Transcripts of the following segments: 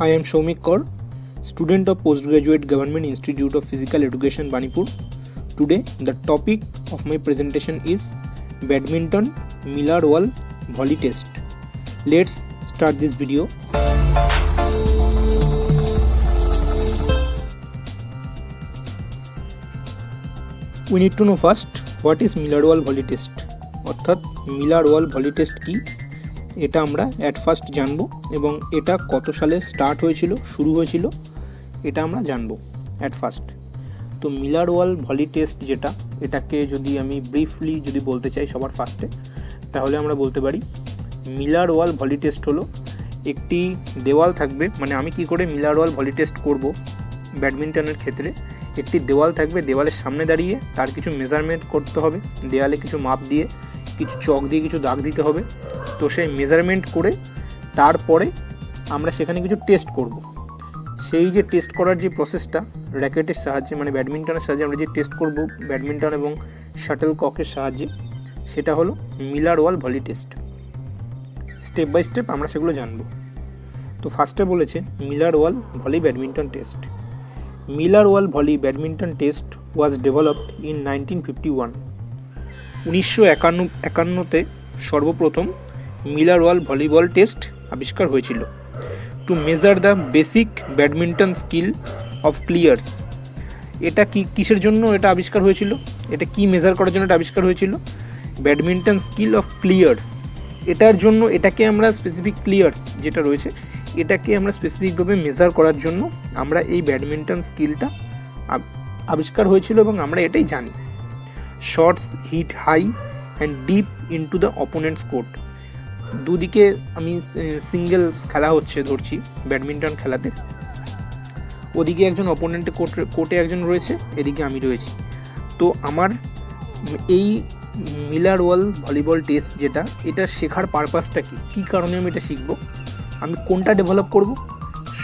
I am Soumik Kaur, student of Postgraduate Government Institute of Physical Education, Banipur. Today, the topic of my presentation is Badminton Miller Wall Volley Test. Let's start this video. We need to know first what is Miller Wall Volley Test. অর্থাৎ Miller wall volley test কি, এটা আমরা at first জানবো এবং এটা কত সালে start হয়েছিল, শুরু হয়েছিল, এটা আমরা জানবো অ্যাট ফার্স্ট। তো মিলার ওয়াল ভলি টেস্ট যেটা, এটাকে যদি আমি ব্রিফলি যদি বলতে চাই সবার ফার্স্টে, তাহলে আমরা বলতে পারি মিলার ওয়াল ভলি টেস্ট হলো একটি দেওয়াল থাকবে। মানে আমি কি করে মিলার ওয়াল ভলি টেস্ট করব ব্যাডমিন্টনের ক্ষেত্রে, একটি দেওয়াল থাকবে, দেওয়ালের সামনে দাঁড়িয়ে তার কিছু মেজারমেন্ট করতে হবে, দেওয়ালে কিছু মাপ দিয়ে, কিছু চক দিয়ে কিছু দাগ দিতে হবে। তো সেই মেজারমেন্ট করে তারপরে আমরা সেখানে কিছু টেস্ট করব। সেই যে টেস্ট করার যে প্রসেসটা র্যাকেটের সাহায্যে, মানে ব্যাডমিন্টনের সাহায্যে আমরা যে টেস্ট করব ব্যাডমিন্টন এবং শাটল ককের সাহায্যে, সেটা হলো Miller wall volley test. Step by step আমরা সেগুলো জানবো। তো ফার্স্টে বলেছে Miller wall volley badminton test. Miller wall volley badminton test was developed in 1951। 1951-তে সর্বপ্রথম মিলার ওয়াল ভলিবল টেস্ট আবিষ্কার হয়েছিল। To measure the basic badminton skill of players. এটা কিসের জন্য এটা আবিষ্কার হয়েছিল, এটা কি মেজার করার জন্য এটা আবিষ্কার হয়েছিল? Badminton skill of players. এটার জন্য, এটাকে আমরা স্পেসিফিক প্লেয়ার্স যেটা রয়েছে, এটাকে আমরা স্পেসিফিকভাবে মেজার করার জন্য আমরা এই ব্যাডমিন্টন স্কিলটা আবিষ্কার হয়েছিল এবং আমরা এটাই জানি। Shots hit high and deep into the opponents court. দুদিকে আমি সিঙ্গেলস খেলা হচ্ছে ধরছি ব্যাডমিন্টন খেলাতে, ওদিকে একজন অপোনেন্টের কোর্টে একজন রয়েছে, এদিকে আমি রয়েছি। তো আমার এই মিলার ওয়াল ভলিবল টেস্ট যেটা, এটা শেখার পারপাসটা কি, কী কারণে আমি এটা শিখবো, আমি কোনটা ডেভেলপ করব?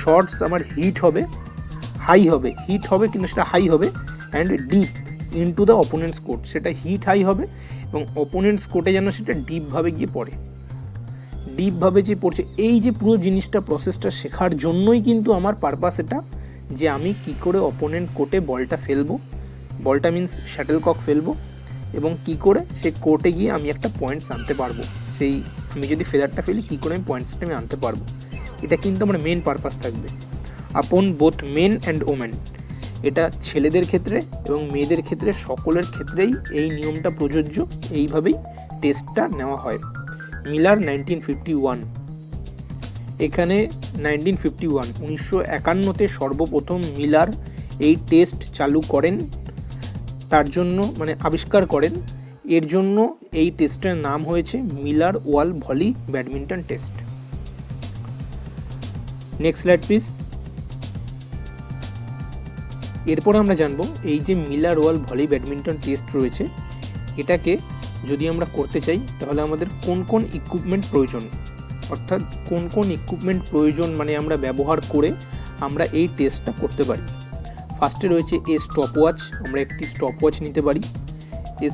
শটস আমার হিট হবে, হাই হবে, হিট হবে কিন্তু সেটা হাই হবে, and deep into the opponents court. সেটা হিট হাই হবে এবং অপোনেন্টস কোর্টে যেন সেটা ডিপভাবে গিয়ে পড়ে, ডিপভাবে যে পড়ছে, এই যে পুরো জিনিসটা প্রসেসটা শেখার জন্যই কিন্তু আমার পারপাস এটা, যে আমি কি করে অপোনেন্ট কোর্টে বলটা ফেলবো, বলটা মিন্স শাটলকক ফেলবো, এবং কি করে সেই কোর্টে গিয়ে আমি একটা পয়েন্টস আনতে পারবো। সেই আমি যদি ফেদারটা ফেলি কী করে আমি পয়েন্টসটা আমি আনতে পারবো, এটা কিন্তু আমার মেন পারপাস থাকবে। আপন বোথ মেন অ্যান্ড ওমেন, এটা ছেলেদের ক্ষেত্রে এবং মেয়েদের ক্ষেত্রে সকলের ক্ষেত্রেই এই নিয়মটা প্রযোজ্য, এইভাবেই টেস্টটা নেওয়া হয়। মিলার 1951, এখানে 1951-1951-তে সর্বপ্রথম মিলার এই টেস্ট চালু করেন, তার জন্য মানে আবিষ্কার করেন। এর জন্য এই টেস্টের নাম হয়েছে Miller wall volley badminton test. Next slide please. এরপর আমরা জানবো এই যে Miller wall volley badminton test রয়েছে, এটাকে যদি আমরা করতে চাই তাহলে আমাদের কোন কোন ইকুইপমেন্ট প্রয়োজন, অর্থাৎ কোন কোন ইকুইপমেন্ট প্রয়োজন মানে আমরা ব্যবহার করে আমরা এই টেস্টটা করতে পারি। ফার্স্টে রয়েছে স্টপ ওয়াচ, আমরা একটি স্টপ ওয়াচ নিতে পারি।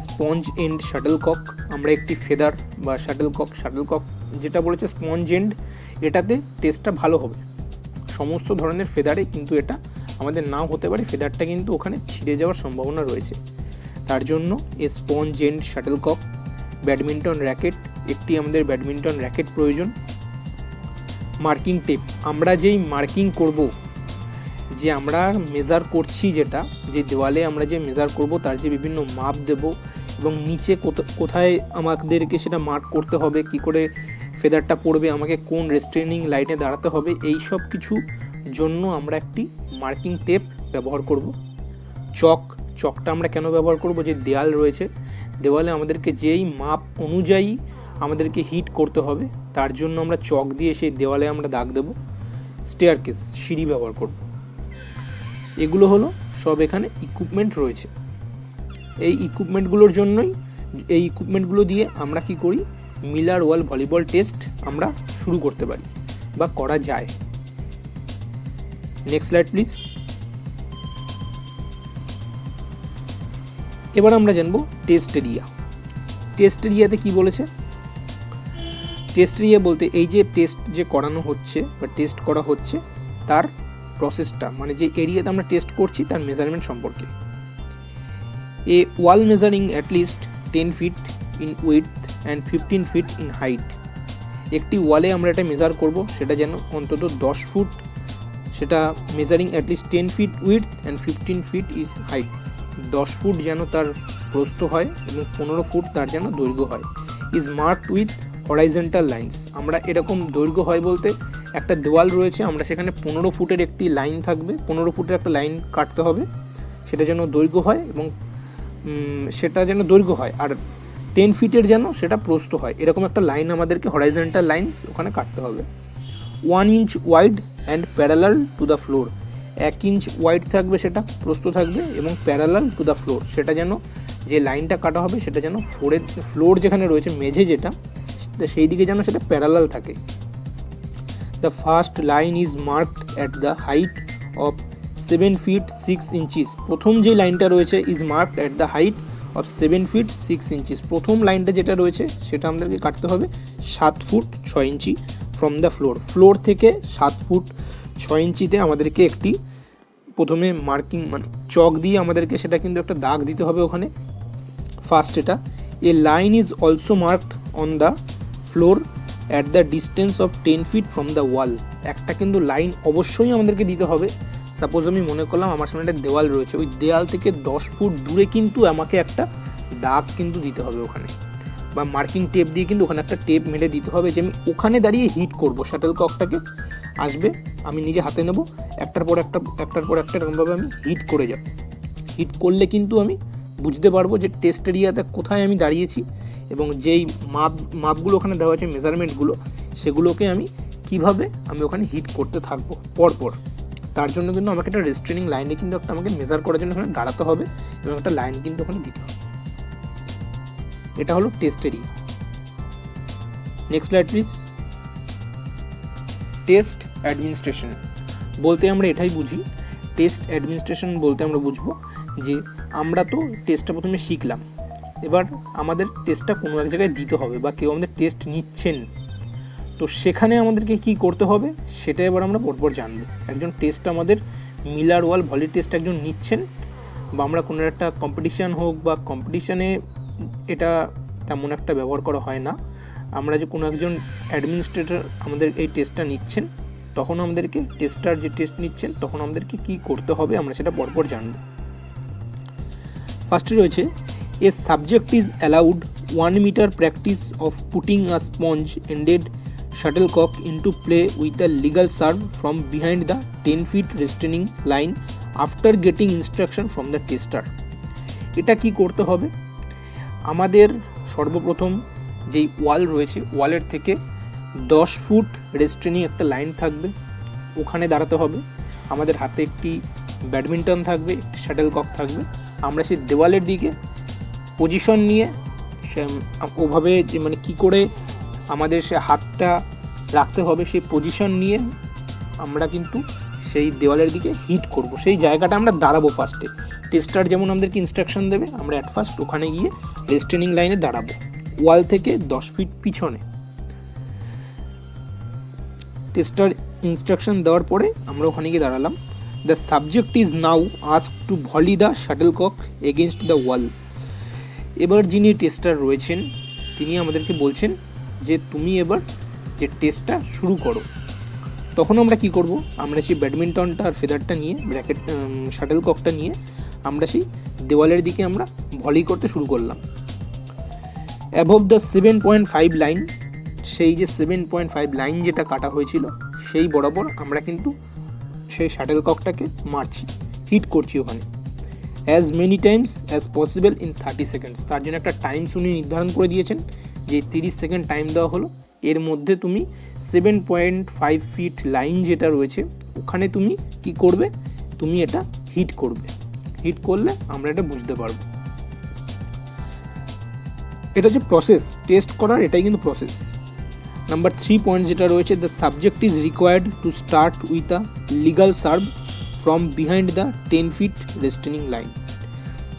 স্পঞ্জ এন্ড শাটলকক, আমরা একটি ফেদার বা শাটলকক যেটা বলেছে স্পঞ্জ এন্ড, এটাতে টেস্টটা ভালো হবে। সমস্ত ধরনের ফেদারে কিন্তু এটা আমাদের নাও হতে পারে, ফেদারটা কিন্তু ওখানে ছিঁড়ে যাওয়ার সম্ভাবনা রয়েছে, তার জন্য sponge and shuttlecock. Badminton racket, একটি আমাদের ব্যাডমিন্টন র্যাকেট প্রয়োজন। মার্কিং টেপ, আমরা যেই মার্কিং করব, যে আমরা মেজার করছি, যেটা যে দেওয়ালে আমরা যে মেজার করব তার যে বিভিন্ন মাপ দেব এবং নিচে কোথায় আমাদেরকে সেটা মার্ক করতে হবে, কি করে ফেদারটা পড়বে, আমাকে কোন রেস্ট্রেনিং লাইনে দাঁড়াতে হবে, এই সব কিছু জন্য আমরা একটি মার্কিং টেপ ব্যবহার করব। চকটা আমরা কেন ব্যবহার করব, যে দেওয়াল রয়েছে, দেওয়ালে আমাদেরকে যেই মাপ অনুযায়ী আমাদেরকে হিট করতে হবে, তার জন্য আমরা চক দিয়ে সেই দেওয়ালে আমরা দাগ দেব। স্টেয়ারকেস, সিঁড়ি ব্যবহার করব। এগুলো হলো সব এখানে ইকুইপমেন্ট রয়েছে। এই ইকুইপমেন্টগুলো দিয়ে আমরা কি করি, মিলার ওয়াল ভলিবল টেস্ট আমরা শুরু করতে পারি বা করা যায়। Next slide please. এবার আমরা জানবো টেস্ট এরিয়া। টেস্ট এরিয়াতে কি বলেছে, টেস্ট এরিয়া বলতে এই যে টেস্ট যে করানো হচ্ছে বা টেস্ট করা হচ্ছে, তার প্রসেসটা, মানে যে এরিয়াতে আমরা টেস্ট করছি তার মেজারমেন্ট সম্পর্কে। A wall measuring at least 10 feet in width and 15 feet in height. একটি ওয়ালে আমরা এটা মেজার করব, সেটা যেন অন্তত 10 ফুট, সেটা measuring at least 10 feet width and 15 feet is height. 10 foot যেন তার প্রস্থ হয় এবং 15 ফুট তার যেন দৈর্ঘ্য হয়। Is marked with horizontal lines. আমরা এরকম দৈর্ঘ্য হয় বলতে একটা দেওয়াল রয়েছে, আমরা সেখানে 15 ফুটের একটি লাইন থাকবে, 15 ফুটের একটা লাইন কাটতে হবে, সেটা যেন দৈর্ঘ্য হয় এবং সেটা যেন দৈর্ঘ্য হয়, আর 10 ফিটের যেন সেটা প্রস্থ হয়। এরকম একটা লাইন আমাদেরকে হরাইজন্টাল লাইন্স ওখানে কাটতে হবে। 1 inch wide and parallel to the floor. 1 inch wide থাকবে, সেটা প্রস্থ থাকবে, এবং প্যারালাল টু দ্য ফ্লোর, সেটা যেন যে লাইনটা কাটা হবে সেটা যেন ফ্লোর যেখানে রয়েছে, মেঝে যেটা, সেই দিকে যেন সেটা প্যারালাল থাকে। The first line is marked at the height of 7 feet 6 inches. প্রথম যে লাইনটা রয়েছে is marked at the height of 7 feet 6 inches. প্রথম লাইনটা যেটা রয়েছে সেটা আমাদেরকে কাটতে হবে 7 foot 6 inch from the floor থেকে 7 ফুট 6 ইঞ্চিতে আমাদেরকে একটি প্রথমে মার্কিং, মানে চক দিয়ে আমাদেরকে সেটা কিন্তু একটা দাগ দিতে হবে ওখানে ফার্স্ট। এটা a line is also marked on the floor at the distance of 10 feet from the wall. একটা কিন্তু লাইন অবশ্যই আমাদেরকে দিতে হবে। সাপোজ আমি মনে করলাম আমার সামনে একটা দেওয়াল রয়েছে, ওই দেওয়াল থেকে 10 ফুট দূরে কিন্তু আমাকে একটা দাগ কিন্তু দিতে হবে ওখানে, বা মার্কিং টেপ দিয়ে কিন্তু ওখানে একটা টেপ মেরে দিতে হবে যে আমি ওখানে দাঁড়িয়ে হিট করব। শাটল ককটাকে আসবে, আমি নিজে হাতে নেব, একটার পর একটা এরকমভাবে আমি হিট করে যাব। হিট করলে কিন্তু আমি বুঝতে পারবো যে টেস্ট এরিয়াতে কোথায় আমি দাঁড়িয়েছি, এবং যেই মাপগুলো ওখানে দেওয়া আছে, মেজারমেন্টগুলো, সেগুলোকে আমি কিভাবে আমি ওখানে হিট করতে থাকবো পরপর। তার জন্য কিন্তু আমাকে একটা রেস্ট্রেনিং লাইনে কিন্তু একটা আমাকে মেজার করার জন্য ওখানে দাঁড়াতে হবে এবং একটা লাইন কিন্তু ওখানে দিতে হবে। এটা হলো test area. Next slide please. Test administration বলতে আমরা এটাই বুঝি, টেস্ট অ্যাডমিনিস্ট্রেশন বলতে আমরা বুঝবো যে আমরা তো টেস্টটা প্রথমে শিখলাম, এবার আমাদের টেস্টটা কোনো এক জায়গায় দিতে হবে, বা কেউ আমাদের টেস্ট নিচ্ছেন, তো সেখানে আমাদেরকে কি করতে হবে সেটা এবার আমরা পরপর জানবো। একজন টেস্ট আমাদের মিলার ওয়াল ভলি টেস্ট একজন নিচ্ছেন, বা আমরা কোনো একটা কম্পিটিশান হোক, বা কম্পিটিশানে এটা তেমন একটা ব্যবহার করা হয় না, আমরা যে কোনো একজন অ্যাডমিনিস্ট্রেটর আমাদের এই টেস্টটা নিচ্ছেন, তখন আমাদেরকে টেস্টার যে টেস্ট নিচ্ছেন তখন আমাদেরকে কী করতে হবে আমরা সেটা পরপর জানবো। ফার্স্টে রয়েছে a subject is allowed 1 meter practice of putting a sponge ended shuttlecock into play with a legal serve from behind the 10 feet restraining line after getting instruction from the tester. এটা কি করতে হবে, আমাদের সর্বপ্রথম যেই ওয়াল রয়েছে ওয়ালের থেকে 10 ফুট রেস্ট্রেনিং একটা লাইন থাকবে, ওখানে দাঁড়াতে হবে। আমাদের হাতে একটি ব্যাডমিন্টন থাকবে, একটি শাটলকক থাকবে, আমরা সেই দেওয়ালের দিকে পজিশন নিয়ে ওভাবে যে মানে কী করে আমাদের সে হাতটা রাখতে হবে সেই পজিশন নিয়ে আমরা কিন্তু সেই দেওয়ালের দিকে হিট করব। সেই জায়গাটা আমরা দাঁড়াবো ফার্স্টে। টেস্টার যেমন আমাদেরকে ইনস্ট্রাকশন দেবে, আমরা অ্যাট ফার্স্ট ওখানে গিয়ে রেস্ট্রেনিং লাইনে দাঁড়াবো, ওয়াল থেকে 10 ফিট পিছনে। টেস্টার ইনস্ট্রাকশন দেওয়ার পরে আমরা ওখানে গিয়ে দাঁড়ালাম। The subject is now asked to volley the shuttlecock against the wall. এবার যিনি টেস্টার রয়েছেন তিনি আমাদেরকে বলছেন যে তুমি এবার যে টেস্টটা শুরু করো। তখন আমরা কি করব, আমরা সেই ব্যাডমিন্টনটা আর ফেদারটা নিয়ে, ব্র্যাকেট শাটলককটা নিয়ে আমরা সেই দেওয়ালের দিকে আমরা ভলি করতে শুরু করলাম। অ্যাবভ দ্য 7.5 লাইন, সেই যে 7.5 লাইন যেটা কাটা হয়েছিল সেই বরাবর আমরা কিন্তু সেই শাটলককটাকে মারছি, হিট করছি ওখানে। As many Times as possible in 30 seconds. তার জন্য একটা টাইম উনি নির্ধারণ করে দিয়েছেন যে 30 সেকেন্ড টাইম দেওয়া হলো, এর মধ্যে তুমি 7.5 ফিট লাইন যেটা রয়েছে ওখানে তুমি কি করবে, তুমি এটা হিট করবে। হিট করলে আমরা এটা বুঝতে পারবো। এটা যে প্রসেস টেস্ট করার, এটাই কিন্তু প্রসেস। নাম্বার 3 পয়েন্ট যেটা রয়েছে, the subject is required to start with a legal serve from behind the 10 feet restraining line.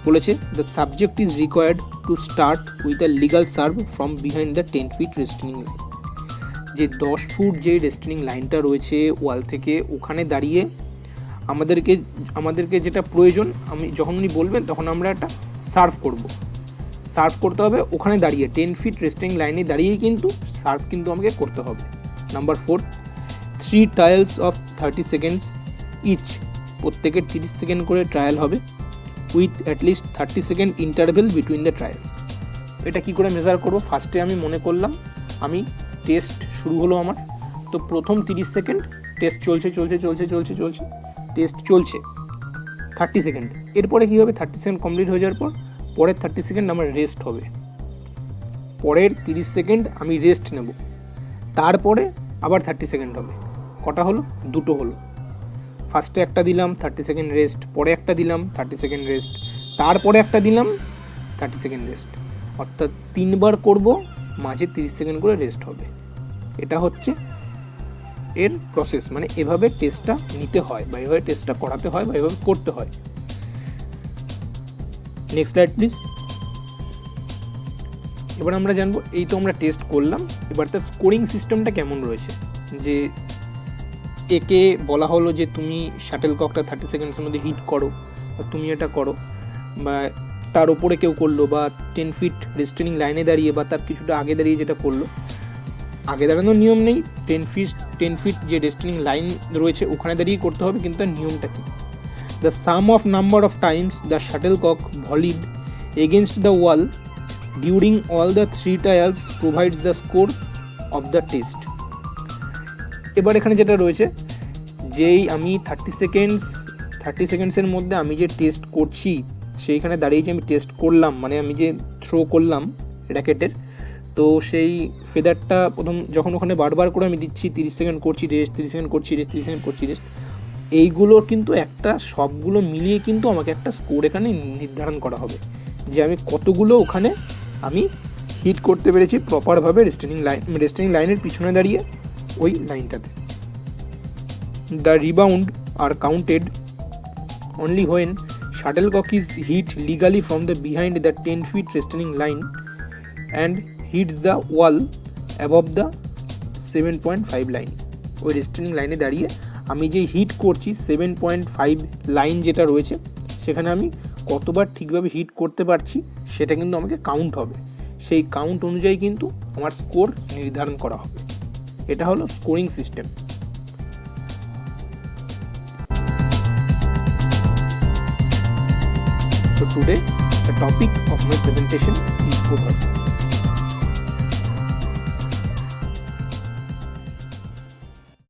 বলেছে the subject is required to start with a legal serve from behind the 10 feet restraining line. যে 10 foot যে রেস্টেনিং লাইনটা রয়েছে ওয়াল থেকে, ওখানে দাঁড়িয়ে আমাদেরকে যেটা প্রয়োজন, যখন উনি বলবেন তখন আমরা একটা সার্ভ করতে হবে ওখানে দাঁড়িয়ে 10 ফিট রেস্টিং লাইনে দাঁড়িয়েই কিন্তু সার্ভ কিন্তু আমাকে করতে হবে। Number 4, 3 trials of 30 seconds each, প্রত্যেকের 30 সেকেন্ড করে ট্রায়াল হবে with at least 30 second interval between the trials. এটা কি করে মেজার করবো? ফার্স্টে আমি মনে করলাম আমি টেস্ট শুরু হলো আমার, তো প্রথম 30 সেকেন্ড টেস্ট চলছে, টেস্ট চলছে 30 সেকেন্ড। এরপরে কী হবে? 30 সেকেন্ড কমপ্লিট হয়ে যাওয়ার পর পরের 30 সেকেন্ড আমার রেস্ট হবে, পরের 30 সেকেন্ড আমি রেস্ট নেব, তারপরে আবার 30 সেকেন্ড হবে। কটা হলো? 2টো হলো। ফার্স্টে একটা দিলাম 30 সেকেন্ড রেস্ট, পরে একটা দিলাম 30 সেকেন্ড রেস্ট, তারপরে একটা দিলাম 30 সেকেন্ড রেস্ট, অর্থাৎ 3বার করব, মাঝে 30 সেকেন্ড করে রেস্ট হবে। এটা হচ্ছে এর প্রসেস, মানে এভাবে টেস্টটা নিতে হয় বা এভাবে টেস্টটা করাতে হয় বা এভাবে করতে হয়। Next slide please. এবার আমরা জানবো, এই তো আমরা টেস্ট করলাম, এবার তার স্কোরিং সিস্টেমটা কেমন রয়েছে। যে একে বলা হলো যে তুমি শাটেলককটা 30 সেকেন্ডসের মধ্যে হিট করো, বা তুমি এটা করো, বা তার ওপরে কেউ করলো, বা 10 ফিট রেস্টেনিং লাইনে দাঁড়িয়ে বা তার কিছুটা আগে দাঁড়িয়ে যেটা করলো। আগে দাঁড়ানোর নিয়ম নেই, 10 ফিট যে রেস্টেনিং লাইন রয়েছে ওখানে দাঁড়িয়ে করতে হবে, কিন্তু তার নিয়মটা কী? The sum of number of times the shuttlecock volleyed against the wall during all the 3 trials provides the score of the test. এবার এখানে যেটা রয়েছে, যেই আমি 30 সেকেন্ডসের মধ্যে আমি যে টেস্ট করছি, সেইখানে দাঁড়িয়ে যে আমি টেস্ট করলাম, মানে আমি যে থ্রো করলাম র্যাকেটের, তো সেই ফেদারটা প্রথম যখন ওখানে বারবার করে আমি দিচ্ছি 30 সেকেন্ড করছি রেস্ট, 30 সেকেন্ড করছি রেস্ট, 30 সেকেন্ড করছি রেস্ট, এইগুলোর কিন্তু একটা সবগুলো মিলিয়ে কিন্তু আমাকে একটা স্কোর এখানে নির্ধারণ করা হবে, যে আমি কতগুলো ওখানে আমি হিট করতে পেরেছি প্রপারভাবে রেস্টেনিং লাইনের পিছনে দাঁড়িয়ে ওই লাইনটাতে। The rebound are counted only when shuttlecock is hit legally from the behind the 10 feet restraining line and hits the wall above the 7.5 line. ওই রেস্টেনিং লাইনে দাঁড়িয়ে আমি যে হিট করছি 7.5 লাইন যেটা রয়েছে, সেখানে আমি কতবার ঠিকভাবে হিট করতে পারছি সেটা কিন্তু আমাকে কাউন্ট হবে, সেই কাউন্ট অনুযায়ী কিন্তু আমার স্কোর নির্ধারণ করা হবে। এটা হলো scoring system. So today the topic of my presentation is over.